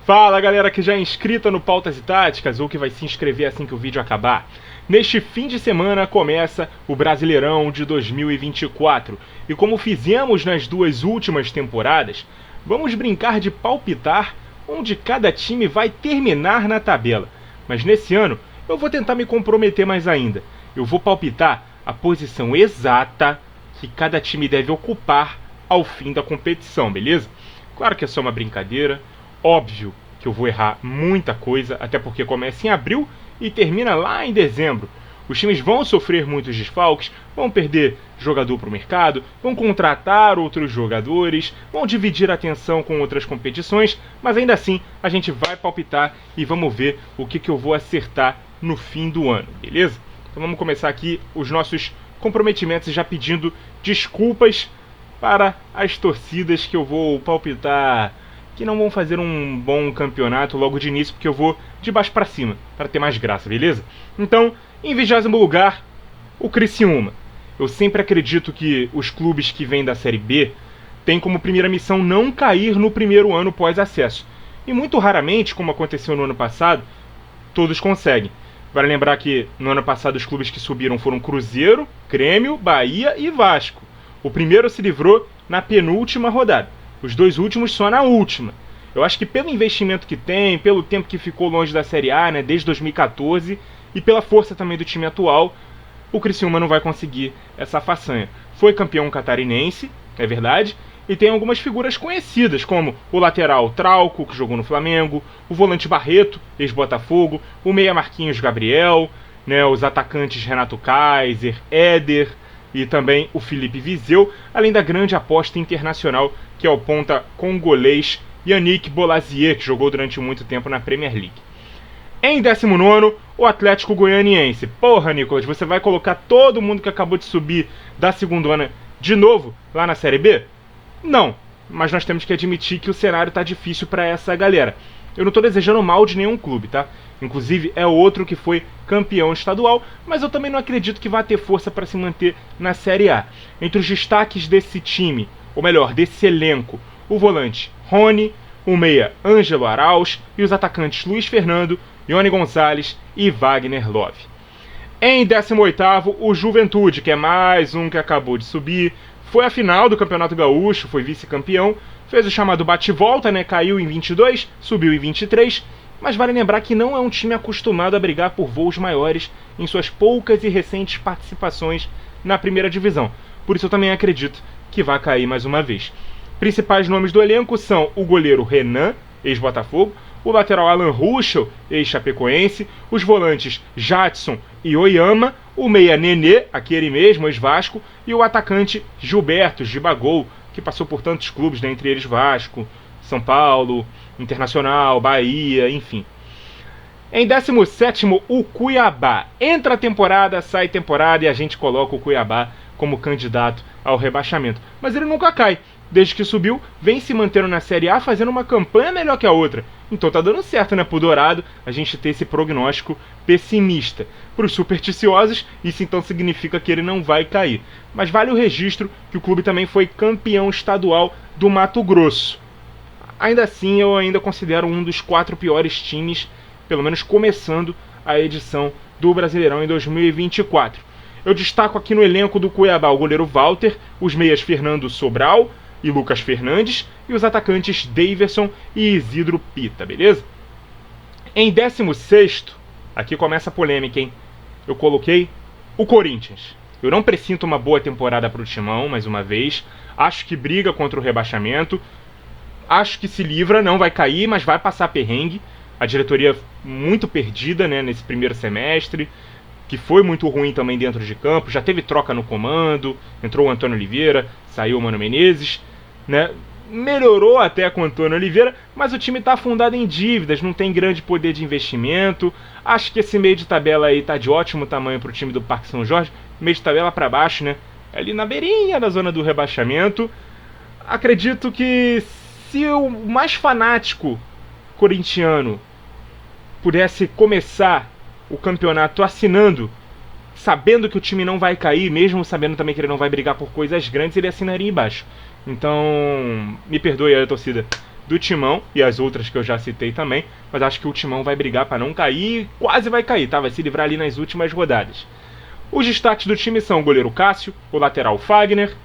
Fala galera que já é inscrita no Pautas e Táticas ou que vai se inscrever assim que o vídeo acabar. Neste fim de semana começa o Brasileirão de 2024 e como fizemos nas duas últimas temporadas, vamos brincar de palpitar onde cada time vai terminar na tabela. Mas nesse ano eu vou tentar me comprometer mais ainda. Eu vou palpitar a posição exata que cada time deve ocupar ao fim da competição, beleza? Claro que é só uma brincadeira. Óbvio que eu vou errar muita coisa, até porque começa em abril e termina lá em dezembro. Os times vão sofrer muitos desfalques, vão perder jogador para o mercado, vão contratar outros jogadores, vão dividir a atenção com outras competições, mas ainda assim a gente vai palpitar e vamos ver o que eu vou acertar no fim do ano, beleza? Então vamos começar aqui os nossos comprometimentos já pedindo desculpas para as torcidas que eu vou palpitar que não vão fazer um bom campeonato logo de início, porque eu vou de baixo para cima, para ter mais graça, beleza? Então, em 20º lugar, o Criciúma. Eu sempre acredito que os clubes que vêm da Série B têm como primeira missão não cair no primeiro ano pós-acesso. E muito raramente, como aconteceu no ano passado, todos conseguem. Vale lembrar que no ano passado os clubes que subiram foram Cruzeiro, Grêmio, Bahia e Vasco. O primeiro se livrou na penúltima rodada. Os dois últimos só na última. Eu acho que pelo investimento que tem, pelo tempo que ficou longe da Série A, né, desde 2014, e pela força também do time atual, o Criciúma não vai conseguir essa façanha. Foi campeão catarinense, é verdade, e tem algumas figuras conhecidas, como o lateral Trauco, que jogou no Flamengo, o volante Barreto, ex-Botafogo, o meia Marquinhos Gabriel, né, os atacantes Renato Kaiser, Éder e também o Felipe Viseu, além da grande aposta internacional que é o ponta congolês Yannick Bolazier, que jogou durante muito tempo na Premier League. Em 19º, o Atlético Goianiense. Porra, Nicolas, você vai colocar todo mundo que acabou de subir da segundona de novo lá na Série B? Não, mas nós temos que admitir que o cenário tá difícil para essa galera. Eu não tô desejando mal de nenhum clube, tá? Inclusive é outro que foi campeão estadual, mas eu também não acredito que vá ter força para se manter na Série A. Entre os destaques desse time, ou melhor, desse elenco, o volante Rony, o meia Ângelo Arauz e os atacantes Luiz Fernando, Ione Gonzalez e Wagner Love. Em 18º, o Juventude, que é mais um que acabou de subir, foi à final do Campeonato Gaúcho, foi vice-campeão, fez o chamado bate-volta, né? Caiu em 22, subiu em 23, mas vale lembrar que não é um time acostumado a brigar por voos maiores em suas poucas e recentes participações na primeira divisão. Por isso eu também acredito que vai cair mais uma vez. Principais nomes do elenco são o goleiro Renan, ex-Botafogo, o lateral Alan Ruschel, ex-Chapecoense, os volantes Jadson e Oyama, o meia Nenê, aquele mesmo, ex-Vasco, e o atacante Gilberto Gibagol, que passou por tantos clubes, né, entre eles Vasco, São Paulo, Internacional, Bahia, enfim. Em 17º, o Cuiabá. Entra a temporada, sai temporada e a gente coloca o Cuiabá como candidato ao rebaixamento. Mas ele nunca cai. Desde que subiu, vem se mantendo na Série A, fazendo uma campanha melhor que a outra. Então tá dando certo, né, pro Dourado a gente ter esse prognóstico pessimista. Para os supersticiosos, isso então significa que ele não vai cair. Mas vale o registro que o clube também foi campeão estadual do Mato Grosso. Ainda assim, eu ainda considero um dos 4 piores times, pelo menos começando a edição do Brasileirão em 2024. Eu destaco aqui no elenco do Cuiabá o goleiro Walter, os meias Fernando Sobral e Lucas Fernandes e os atacantes Daverson e Isidro Pita, beleza? Em 16º, aqui começa a polêmica, hein? Eu coloquei o Corinthians. Eu não presinto uma boa temporada para o Timão, mais uma vez. Acho que briga contra o rebaixamento. Acho que se livra, não vai cair, mas vai passar perrengue. A diretoria muito perdida, né, nesse primeiro semestre, que foi muito ruim também dentro de campo. Já teve troca no comando, entrou o Antônio Oliveira, saiu o Mano Menezes, né? Melhorou até com o Antônio Oliveira, mas o time está afundado em dívidas, não tem grande poder de investimento. Acho que esse meio de tabela aí tá de ótimo tamanho para o time do Parque São Jorge, meio de tabela para baixo, né? Ali na beirinha da zona do rebaixamento. Acredito que se o mais fanático corintiano pudesse começar o campeonato assinando, sabendo que o time não vai cair, mesmo sabendo também que ele não vai brigar por coisas grandes, ele assinaria embaixo. Então, me perdoe aí, torcida do Timão e as outras que eu já citei também, mas acho que o Timão vai brigar para não cair, quase vai cair, tá? Vai se livrar ali nas últimas rodadas. Os destaques do time são o goleiro Cássio, o lateral Fagner,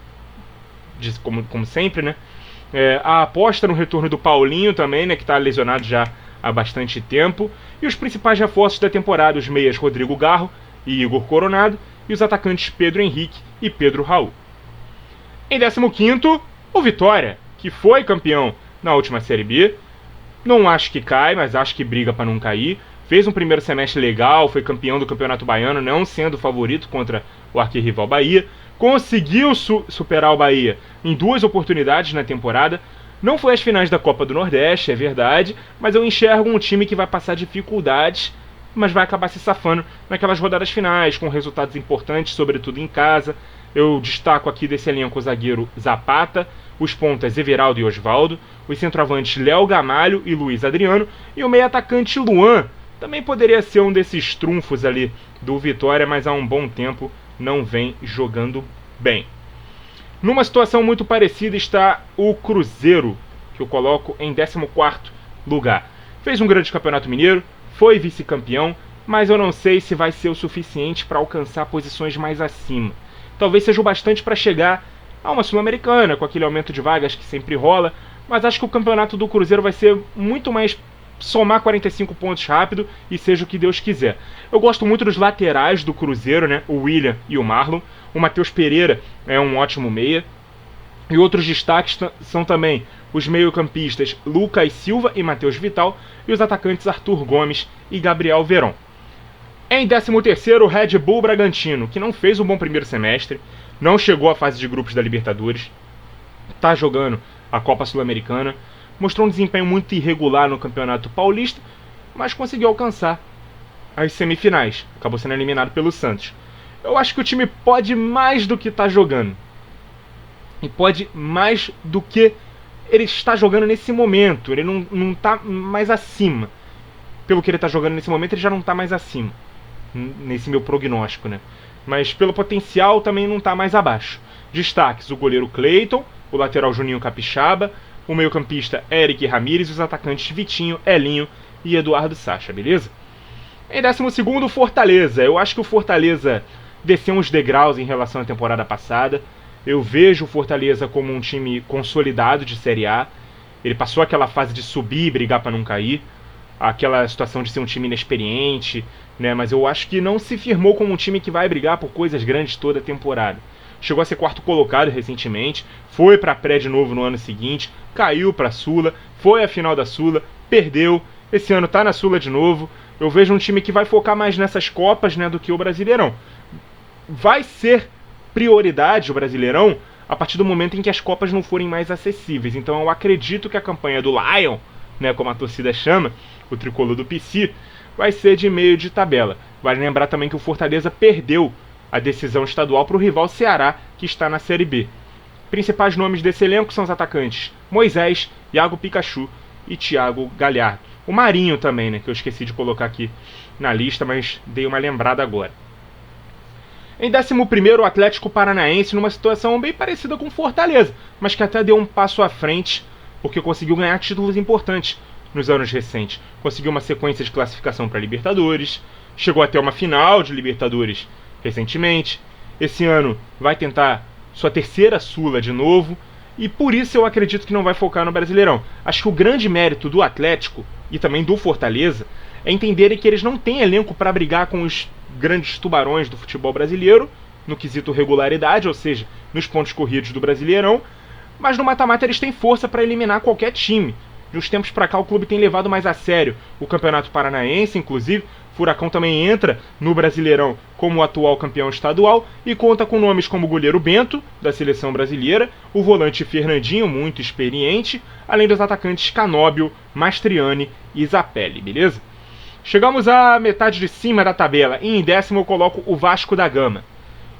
como sempre, né? A aposta no retorno do Paulinho também, né, que está lesionado já há bastante tempo, e os principais reforços da temporada, os meias Rodrigo Garro e Igor Coronado, e os atacantes Pedro Henrique e Pedro Raul. Em 15º, o Vitória, que foi campeão na última Série B. Não acho que cai, mas acho que briga para não cair. Fez um primeiro semestre legal, foi campeão do Campeonato Baiano, não sendo favorito contra o arquirrival Bahia. Conseguiu superar o Bahia em 2 oportunidades na temporada. Não foi às finais da Copa do Nordeste, é verdade, mas eu enxergo um time que vai passar dificuldades, mas vai acabar se safando naquelas rodadas finais, com resultados importantes, sobretudo em casa. Eu destaco aqui desse elenco o zagueiro Zapata, os pontas Everaldo e Osvaldo, os centroavantes Léo Gamalho e Luiz Adriano, e o meio-atacante Luan. Também poderia ser um desses trunfos ali do Vitória, mas há um bom tempo não vem jogando bem. Numa situação muito parecida está o Cruzeiro, que eu coloco em 14º lugar. Fez um grande campeonato mineiro, foi vice-campeão, mas eu não sei se vai ser o suficiente para alcançar posições mais acima. Talvez seja o bastante para chegar a uma Sul-Americana, com aquele aumento de vagas que sempre rola, mas acho que o campeonato do Cruzeiro vai ser muito mais somar 45 pontos rápido e seja o que Deus quiser. Eu gosto muito dos laterais do Cruzeiro, né? O William e o Marlon. O Matheus Pereira é um ótimo meia. E outros destaques são também os meio-campistas Lucas Silva e Matheus Vital e os atacantes Arthur Gomes e Gabriel Veron. Em 13º, o Red Bull Bragantino, que não fez um bom primeiro semestre, não chegou à fase de grupos da Libertadores, está jogando a Copa Sul-Americana, mostrou um desempenho muito irregular no Campeonato Paulista, mas conseguiu alcançar as semifinais, acabou sendo eliminado pelo Santos. Eu acho que o time pode mais do que está jogando, e pode mais do que ele está jogando nesse momento. Ele não está mais acima. Pelo que ele está jogando nesse momento, ele já não está mais acima, nesse meu prognóstico, né? Mas pelo potencial também não está mais abaixo. Destaques: o goleiro Cleiton, o lateral Juninho Capixaba, o meio-campista Eric Ramírez e os atacantes Vitinho, Elinho e Eduardo Sacha, beleza? Em 12º, Fortaleza. Eu acho que o Fortaleza desceu uns degraus em relação à temporada passada. Eu vejo o Fortaleza como um time consolidado de Série A. Ele passou aquela fase de subir e brigar para não cair, aquela situação de ser um time inexperiente, né? Mas eu acho que não se firmou como um time que vai brigar por coisas grandes toda a temporada. Chegou a ser 4º colocado recentemente, foi para a pré de novo no ano seguinte, caiu para a Sula, foi à final da Sula, perdeu, esse ano está na Sula de novo. Eu vejo um time que vai focar mais nessas Copas, né, do que o Brasileirão. Vai ser prioridade o Brasileirão a partir do momento em que as Copas não forem mais acessíveis. Então eu acredito que a campanha do Lion, né, como a torcida chama, o tricolor do PC, vai ser de meio de tabela. Vale lembrar também que o Fortaleza perdeu a decisão estadual para o rival Ceará, que está na Série B. Principais nomes desse elenco são os atacantes Moisés, Iago Pikachu e Thiago Galhardo. O Marinho também, né, que eu esqueci de colocar aqui na lista, mas dei uma lembrada agora. Em 11º, o Atlético Paranaense, numa situação bem parecida com o Fortaleza, mas que até deu um passo à frente, porque conseguiu ganhar títulos importantes nos anos recentes. Conseguiu uma sequência de classificação para Libertadores, chegou até uma final de Libertadores recentemente. Esse ano vai tentar sua 3ª Sula de novo, e por isso eu acredito que não vai focar no Brasileirão. Acho que o grande mérito do Atlético e também do Fortaleza é entenderem que eles não têm elenco para brigar com os grandes tubarões do futebol brasileiro, no quesito regularidade, ou seja, nos pontos corridos do Brasileirão, mas no mata-mata eles têm força para eliminar qualquer time. De uns tempos para cá o clube tem levado mais a sério o Campeonato Paranaense, inclusive. Furacão também entra no Brasileirão como o atual campeão estadual e conta com nomes como o goleiro Bento, da seleção brasileira, o volante Fernandinho, muito experiente, além dos atacantes Canóbio, Mastriani e Zapelli, beleza? Chegamos à metade de cima da tabela e em 10º eu coloco o Vasco da Gama.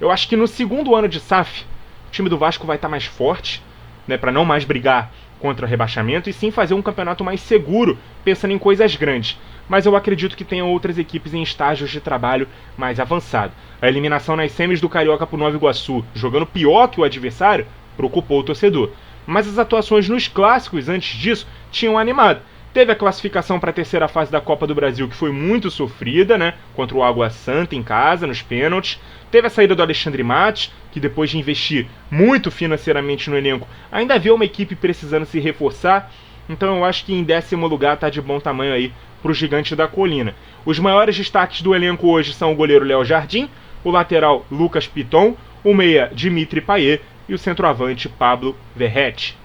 Eu acho que no segundo ano de SAF o time do Vasco vai estar mais forte, né, para não mais brigar contra o rebaixamento e sim fazer um campeonato mais seguro, pensando em coisas grandes. Mas eu acredito que tenham outras equipes em estágios de trabalho mais avançado. A eliminação nas semis do Carioca por Nova Iguaçu, jogando pior que o adversário, preocupou o torcedor. mas as atuações nos clássicos antes disso tinham animado. Teve a classificação para a terceira fase da Copa do Brasil, que foi muito sofrida, né? Contra o Água Santa em casa, nos pênaltis. Teve a saída do Alexandre Matos, que depois de investir muito financeiramente no elenco, ainda havia uma equipe precisando se reforçar. Então eu acho que em 10º lugar está de bom tamanho aí para o Gigante da Colina. Os maiores destaques do elenco hoje são o goleiro Léo Jardim, o lateral Lucas Piton, o meia Dimitri Payet e o centroavante Pablo Verrete.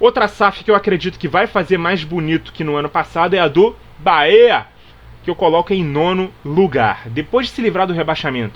Outra SAF que eu acredito que vai fazer mais bonito que no ano passado é a do Bahia, que eu coloco em 9º lugar. Depois de se livrar do rebaixamento,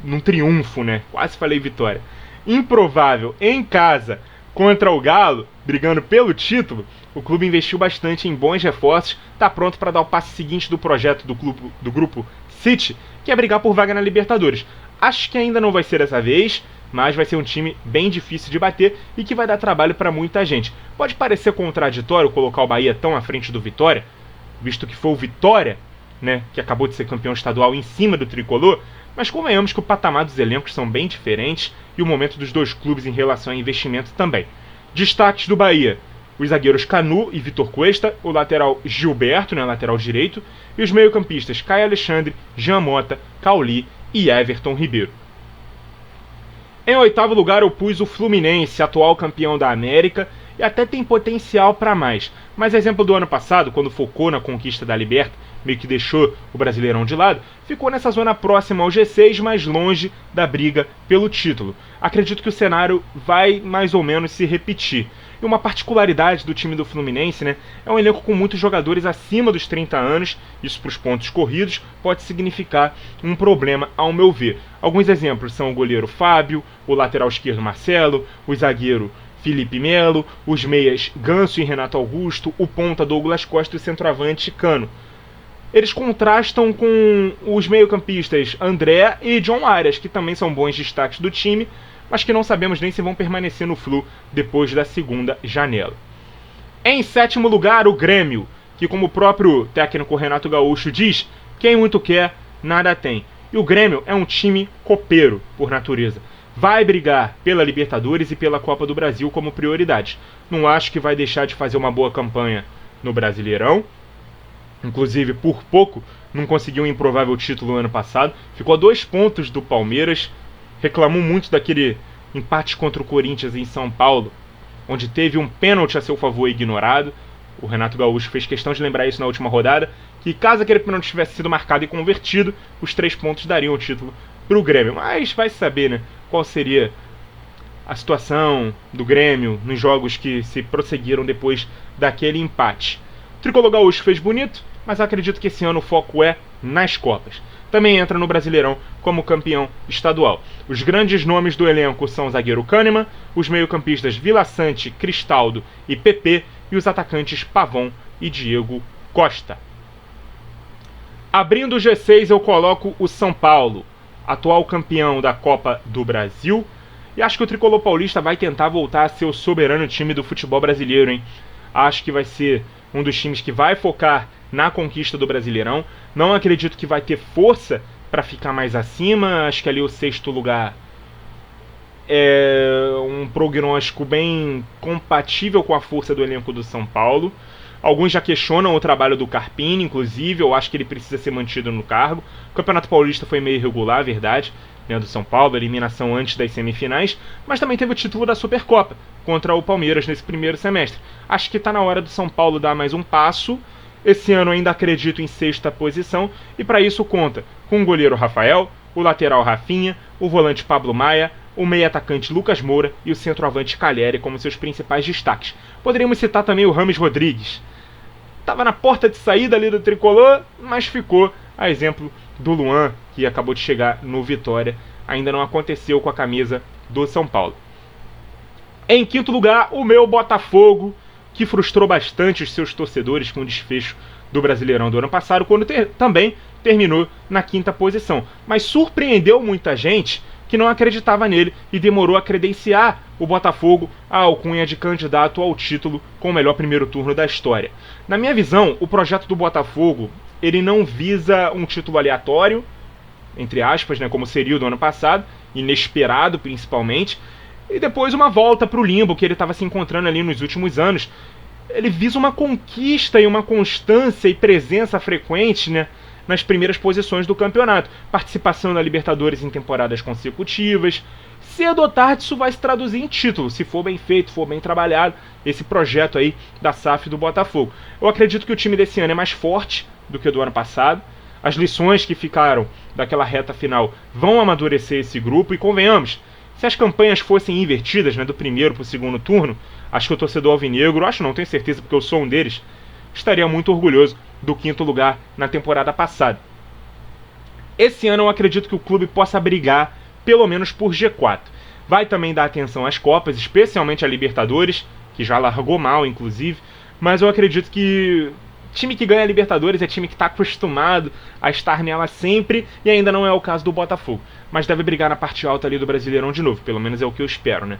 num triunfo, né? Quase falei vitória. Improvável, em casa, contra o Galo, brigando pelo título, o clube investiu bastante em bons reforços, está pronto para dar o passo seguinte do projeto do grupo City, que é brigar por vaga na Libertadores. Acho que ainda não vai ser dessa vez, mas vai ser um time bem difícil de bater e que vai dar trabalho para muita gente. Pode parecer contraditório colocar o Bahia tão à frente do Vitória, visto que foi o Vitória, né, que acabou de ser campeão estadual em cima do Tricolor, mas convenhamos que o patamar dos elencos são bem diferentes e o momento dos dois clubes em relação a investimento também. Destaques do Bahia: os zagueiros Canu e Vitor Cuesta, o lateral Gilberto, né, lateral direito, e os meio-campistas Caio Alexandre, Jean Mota, Cauli e Everton Ribeiro. Em 8º lugar eu pus o Fluminense, atual campeão da América, e até tem potencial para mais. Mas exemplo do ano passado, quando focou na conquista da Liberta, meio que deixou o Brasileirão de lado, ficou nessa zona próxima ao G6, mas longe da briga pelo título. Acredito que o cenário vai mais ou menos se repetir. E uma particularidade do time do Fluminense, né, é um elenco com muitos jogadores acima dos 30 anos, isso para os pontos corridos pode significar um problema ao meu ver. Alguns exemplos são o goleiro Fábio, o lateral esquerdo Marcelo, o zagueiro Felipe Melo, os meias Ganso e Renato Augusto, o ponta Douglas Costa e o centroavante Cano. Eles contrastam com os meio-campistas André e John Arias, que também são bons destaques do time, mas que não sabemos nem se vão permanecer no Flu depois da segunda janela. Em 7º lugar, o Grêmio, que como o próprio técnico Renato Gaúcho diz, quem muito quer, nada tem. E o Grêmio é um time copeiro, por natureza. Vai brigar pela Libertadores e pela Copa do Brasil como prioridade. Não acho que vai deixar de fazer uma boa campanha no Brasileirão. Inclusive, por pouco, não conseguiu um improvável título no ano passado. Ficou a 2 pontos do Palmeiras. Reclamou muito daquele empate contra o Corinthians em São Paulo, onde teve um pênalti a seu favor ignorado. O Renato Gaúcho fez questão de lembrar isso na última rodada, que caso aquele pênalti tivesse sido marcado e convertido, os 3 pontos dariam o título para o Grêmio. Mas vai saber, né, qual seria a situação do Grêmio nos jogos que se prosseguiram depois daquele empate. O Tricolor Gaúcho fez bonito, mas acredito que esse ano o foco é nas Copas. Também entra no Brasileirão como campeão estadual. Os grandes nomes do elenco são o zagueiro Kahneman, os meio-campistas Vila Sante, Cristaldo e Pepe, e os atacantes Pavon e Diego Costa. Abrindo o G6 eu coloco o São Paulo, atual campeão da Copa do Brasil, e acho que o Tricolor Paulista vai tentar voltar a ser o soberano time do futebol brasileiro, hein? Acho que vai ser um dos times que vai focar na conquista do Brasileirão. Não acredito que vai ter força para ficar mais acima. Acho que ali o 6º lugar é um prognóstico bem compatível com a força do elenco do São Paulo. Alguns já questionam o trabalho do Carpini, inclusive. Eu acho que ele precisa ser mantido no cargo. O Campeonato Paulista foi meio irregular, verdade, né, do São Paulo, eliminação antes das semifinais, mas também teve o título da Supercopa contra o Palmeiras nesse primeiro semestre. Acho que está na hora do São Paulo dar mais um passo. Esse ano ainda acredito em 6ª posição, e para isso conta com o goleiro Rafael, o lateral Rafinha, o volante Pablo Maia, o meio-atacante Lucas Moura e o centroavante Calheri como seus principais destaques. Poderíamos citar também o Rames Rodrigues. Estava na porta de saída ali do Tricolor, mas ficou a exemplo do Luan, que acabou de chegar no Vitória. Ainda não aconteceu com a camisa do São Paulo. Em 5º lugar, o meu Botafogo, que frustrou bastante os seus torcedores com o desfecho do Brasileirão do ano passado, quando também terminou na 5ª posição. Mas surpreendeu muita gente que não acreditava nele e demorou a credenciar o Botafogo à alcunha de candidato ao título com o melhor primeiro turno da história. Na minha visão, o projeto do Botafogo ele não visa um título aleatório, entre aspas, né, como seria o do ano passado, inesperado principalmente. e depois uma volta para o limbo que ele estava se encontrando ali nos últimos anos. Ele visa uma conquista e uma constância e presença frequente, né, nas primeiras posições do campeonato. Participação na Libertadores em temporadas consecutivas. Cedo ou tarde isso vai se traduzir em título, se for bem feito, for bem trabalhado, esse projeto aí da SAF do Botafogo. Eu acredito que o time desse ano é mais forte do que o do ano passado. As lições que ficaram daquela reta final vão amadurecer esse grupo e convenhamos, se as campanhas fossem invertidas, né, do primeiro para o segundo turno, acho que o torcedor alvinegro, acho não, tenho certeza porque eu sou um deles, estaria muito orgulhoso do 5º lugar na temporada passada. Esse ano eu acredito que o clube possa brigar pelo menos por G4. Vai também dar atenção às Copas, especialmente a Libertadores, que já largou mal inclusive, mas eu acredito que time que ganha a Libertadores é time que está acostumado a estar nela sempre, e ainda não é o caso do Botafogo. Mas deve brigar na parte alta ali do Brasileirão de novo, pelo menos é o que eu espero, né?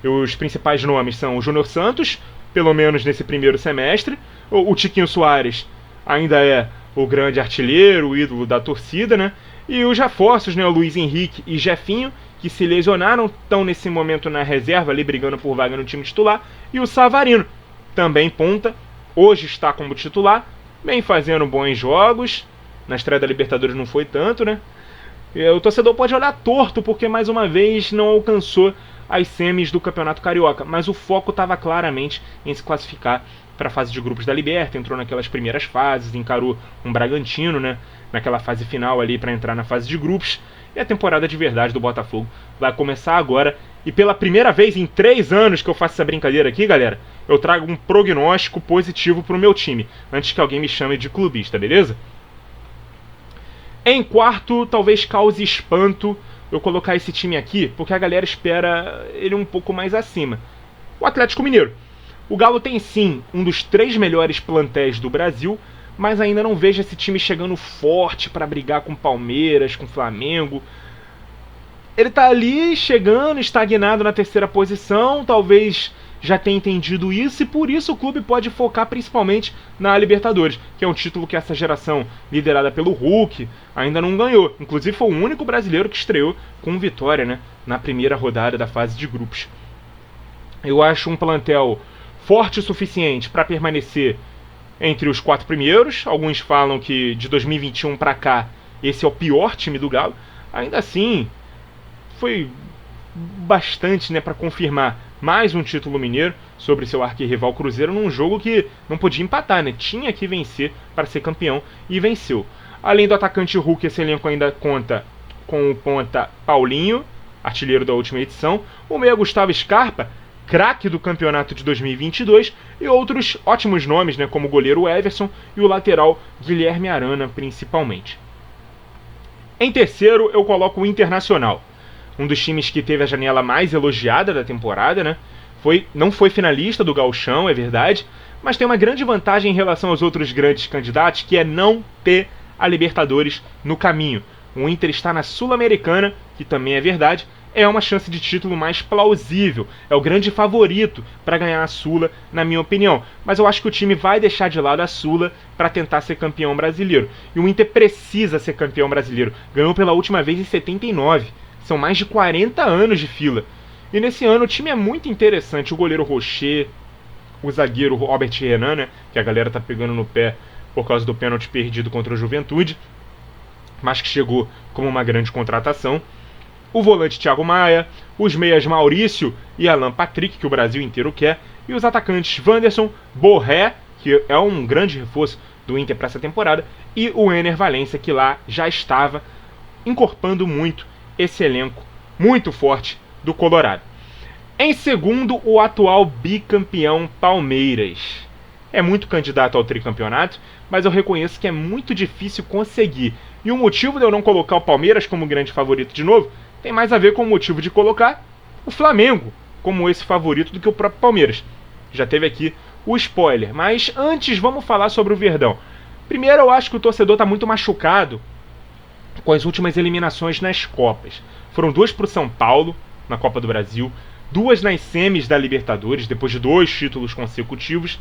Os principais nomes são o Júnior Santos, pelo menos nesse primeiro semestre. O Tiquinho Soares ainda é o grande artilheiro, o ídolo da torcida, né? E os reforços, né? O Luiz Henrique e Jefinho, que se lesionaram, estão nesse momento na reserva, ali brigando por vaga no time titular. E o Savarino, também ponta, hoje está como titular, vem fazendo bons jogos. Na estreia da Libertadores não foi tanto, né? O torcedor pode olhar torto porque mais uma vez não alcançou as semis do Campeonato Carioca, mas o foco estava claramente em se classificar para a fase de grupos da Liberta. Entrou naquelas primeiras fases, encarou um Bragantino, né, naquela fase final ali para entrar na fase de grupos. E a temporada de verdade do Botafogo vai começar agora. E pela primeira vez em 3 anos que eu faço essa brincadeira aqui, galera, eu trago um prognóstico positivo pro meu time, antes que alguém me chame de clubista, beleza? Em quarto, talvez cause espanto eu colocar esse time aqui, porque a galera espera ele um pouco mais acima. O Atlético Mineiro. O Galo tem sim um dos 3 melhores plantéis do Brasil, mas ainda não vejo esse time chegando forte para brigar com Palmeiras, com Flamengo. Ele tá ali chegando, estagnado na 3ª posição, talvez já tenha entendido isso, e por isso o clube pode focar principalmente na Libertadores, que é um título que essa geração liderada pelo Hulk ainda não ganhou. Inclusive foi o único brasileiro que estreou com vitória, né, na primeira rodada da fase de grupos. Eu acho um plantel forte o suficiente para permanecer entre os 4 primeiros. Alguns falam que de 2021 para cá esse é o pior time do Galo. Ainda assim, foi bastante, né, para confirmar mais um título mineiro sobre seu arquirrival Cruzeiro num jogo que não podia empatar, né? Tinha que vencer para ser campeão e venceu. Além do atacante Hulk, esse elenco ainda conta com o ponta Paulinho, artilheiro da última edição, o meia Gustavo Scarpa, craque do campeonato de 2022, e outros ótimos nomes, né, como o goleiro Everson e o lateral Guilherme Arana, principalmente. Em terceiro, eu coloco o Internacional, um dos times que teve a janela mais elogiada da temporada, né? Não foi finalista do Gauchão, é verdade, mas tem uma grande vantagem em relação aos outros grandes candidatos, que é não ter a Libertadores no caminho. O Inter está na Sul-Americana, que também é verdade, é uma chance de título mais plausível, é o grande favorito para ganhar a Sula, na minha opinião. Mas eu acho que o time vai deixar de lado a Sula para tentar ser campeão brasileiro. E o Inter precisa ser campeão brasileiro. Ganhou pela última vez em 79. São mais de 40 anos de fila. E nesse ano o time é muito interessante. O goleiro Rocher, o zagueiro Robert Renan, né, que a galera tá pegando no pé por causa do pênalti perdido contra o Juventude, mas que chegou como uma grande contratação. O volante Thiago Maia, os meias Maurício e Alan Patrick, que o Brasil inteiro quer, e os atacantes Wanderson, Borré, que é um grande reforço do Inter para essa temporada, e o Ener Valencia, que lá já estava encorpando muito esse elenco muito forte do Colorado. Em segundo, o atual bicampeão Palmeiras. É muito candidato ao tricampeonato, mas eu reconheço que é muito difícil conseguir. E o motivo de eu não colocar o Palmeiras como grande favorito de novo tem mais a ver com o motivo de colocar o Flamengo como esse favorito do que o próprio Palmeiras. Já teve aqui o spoiler, mas antes vamos falar sobre o Verdão. Primeiro, eu acho que o torcedor está muito machucado com as últimas eliminações nas Copas. Foram 2 para o São Paulo, na Copa do Brasil, 2 nas semis da Libertadores, depois de 2 títulos consecutivos,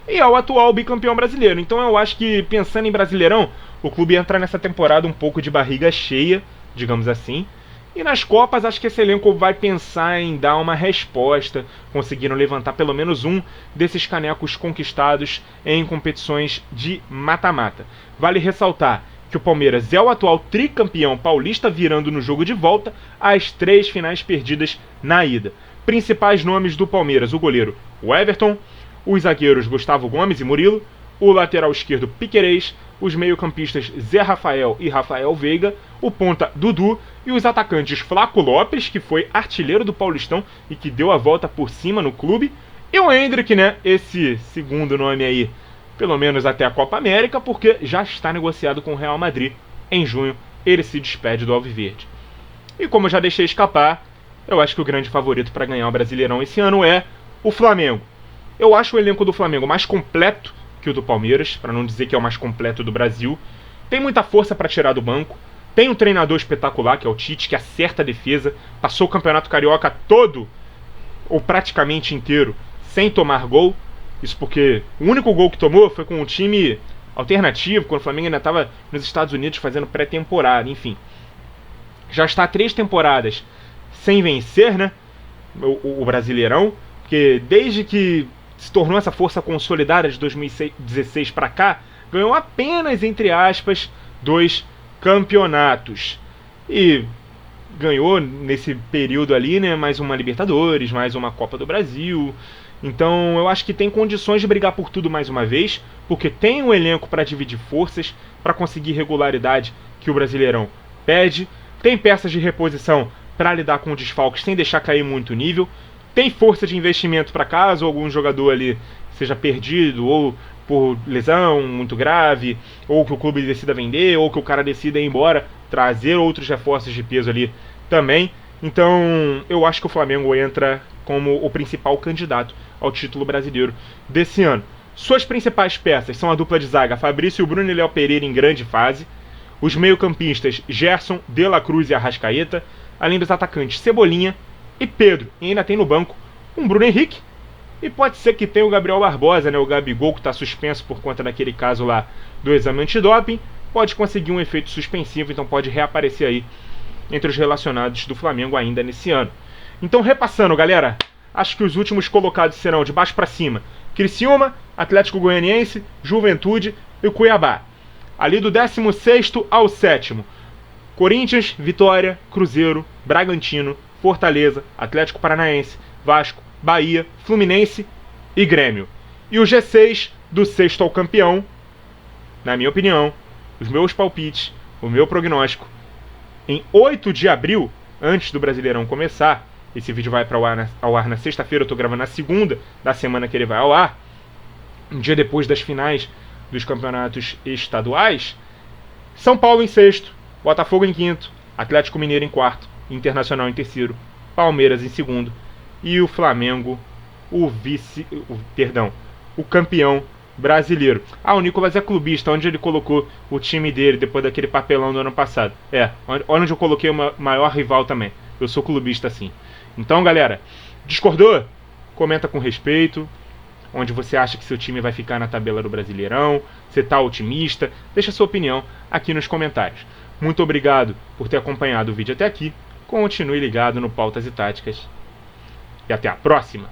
e é o atual bicampeão brasileiro. Então eu acho que, pensando em Brasileirão, o clube entra nessa temporada um pouco de barriga cheia, digamos assim, E nas Copas, acho que esse elenco vai pensar em dar uma resposta, conseguindo levantar pelo menos um desses canecos conquistados em competições de mata-mata. Vale ressaltar que o Palmeiras é o atual tricampeão paulista, virando no jogo de volta as 3 finais perdidas na ida. Principais nomes do Palmeiras: o goleiro o Everton, os zagueiros Gustavo Gomes e Murilo, o lateral esquerdo Piquerez, os meio-campistas Zé Rafael e Rafael Veiga, o ponta Dudu e os atacantes Flaco Lopes, que foi artilheiro do Paulistão e que deu a volta por cima no clube, e o Endrick, né, esse segundo nome aí, pelo menos até a Copa América, porque já está negociado com o Real Madrid. Em junho ele se despede do Alviverde. E como eu já deixei escapar, eu acho que o grande favorito para ganhar o Brasileirão esse ano é o Flamengo. Eu acho o elenco do Flamengo mais completo que o do Palmeiras, para não dizer que é o mais completo do Brasil. Tem muita força para tirar do banco. Tem um treinador espetacular, que é o Tite, que acerta a defesa. Passou o Campeonato Carioca todo, ou praticamente inteiro, sem tomar gol. Isso porque o único gol que tomou foi com um time alternativo, quando o Flamengo ainda estava nos Estados Unidos fazendo pré-temporada, enfim. Já está 3 temporadas sem vencer, né, o Brasileirão, porque desde que se tornou essa força consolidada de 2016 para cá, ganhou apenas, entre aspas, 2 campeonatos. E ganhou nesse período ali, né, mais uma Libertadores, mais uma Copa do Brasil. Então eu acho que tem condições de brigar por tudo mais uma vez, porque tem um elenco para dividir forças, para conseguir regularidade que o Brasileirão pede, tem peças de reposição para lidar com desfalques sem deixar cair muito o nível, tem força de investimento para caso algum jogador ali seja perdido, ou por lesão muito grave, ou que o clube decida vender, ou que o cara decida ir embora, trazer outros reforços de peso ali também. Então eu acho que o Flamengo entra como o principal candidato ao título brasileiro desse ano. Suas principais peças são a dupla de zaga Fabrício, Bruno e Léo Pereira em grande fase, os meio-campistas Gerson, De La Cruz e Arrascaeta, além dos atacantes Cebolinha e Pedro. E ainda tem no banco um Bruno Henrique, e pode ser que tenha o Gabriel Barbosa, né, o Gabigol, que está suspenso por conta daquele caso lá do exame antidoping, pode conseguir um efeito suspensivo, então pode reaparecer aí entre os relacionados do Flamengo ainda nesse ano. Então, repassando, galera, acho que os últimos colocados serão de baixo para cima: Criciúma, Atlético Goianiense, Juventude e Cuiabá. Ali do 16º ao 7º, Corinthians, Vitória, Cruzeiro, Bragantino, Fortaleza, Atlético Paranaense, Vasco, Bahia, Fluminense e Grêmio. E o G6, do 6º ao campeão, na minha opinião, os meus palpites, o meu prognóstico, em 8 de abril, antes do Brasileirão começar, esse vídeo vai ao ar na sexta-feira, eu estou gravando na segunda da semana que ele vai ao ar, um dia depois das finais dos campeonatos estaduais, São Paulo em 6º, Botafogo em 5º, Atlético Mineiro em 4º, Internacional em 3º, Palmeiras em 2º e o Flamengo, o campeão brasileiro. O Nicolas é clubista, onde ele colocou o time dele depois daquele papelão do ano passado. Olha onde eu coloquei o maior rival também. Eu sou clubista sim. Então, galera, discordou? Comenta com respeito. Onde você acha que seu time vai ficar na tabela do Brasileirão? Você tá otimista? Deixa sua opinião aqui nos comentários. Muito obrigado por ter acompanhado o vídeo até aqui. Continue ligado no Pautas e Táticas. E até a próxima!